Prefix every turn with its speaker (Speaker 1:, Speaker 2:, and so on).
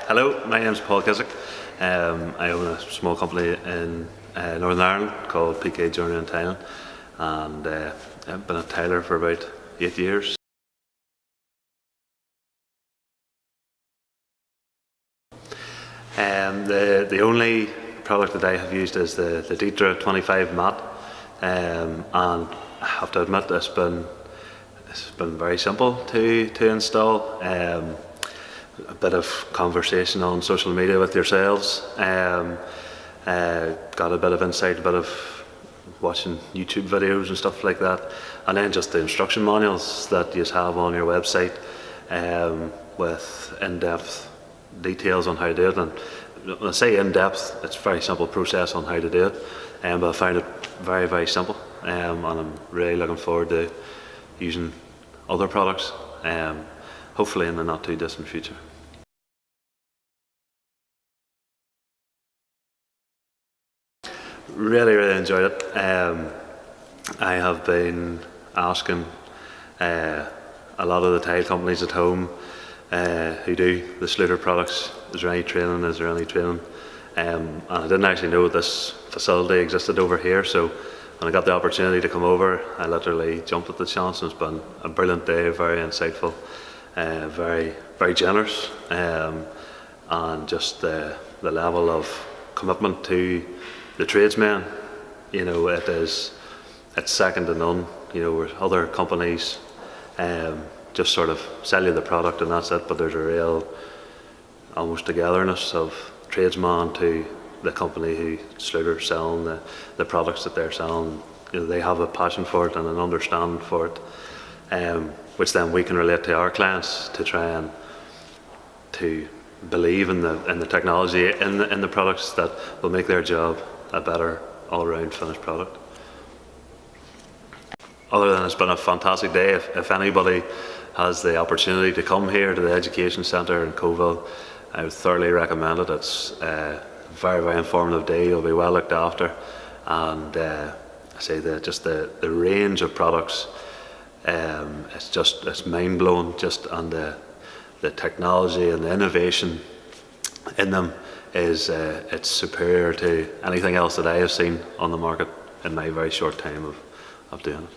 Speaker 1: Hello, my name is Paul Kissick. I own a small company in Northern Ireland called PK Joinery and Tiling, and I've been a tiler for about 8 years. The only product that I have used is the DITRA-HEAT mat, and I have to admit it's been very simple to install. A bit of conversation on social media with yourselves, got a bit of insight, a bit of watching YouTube videos and stuff like that, and then just the instruction manuals that you have on your website with in-depth details on how to do it. And when I say in-depth, it's a very simple process on how to do it, but I found it very, very simple, and I'm really looking forward to using other products, hopefully in the not too distant future. Really enjoyed it. I have been asking a lot of the tile companies at home who do the Schlüter products, is there any training, and I didn't actually know this facility existed over here, so when I got the opportunity to come over, I literally jumped at the chance, and it's been a brilliant day, very insightful, very, very generous, and just the level of commitment to the tradesmen, it's second to none. Where other companies just sort of sell you the product and that's it, but there's a real almost togetherness of tradesman to the company who Schlüter selling the products that they're selling. They have a passion for it and an understanding for it, which then we can relate to our clients to try and to believe in the technology in the products that will make their job a better all-round finished product. Other than it's been a fantastic day, if anybody has the opportunity to come here to the Education Centre in Coalville, I would thoroughly recommend it. It's a very, very informative day. You'll be well looked after, and I say the range of products, it's mind-blowing, and the technology and the innovation in them is it's superior to anything else that I have seen on the market in my very short time of doing it.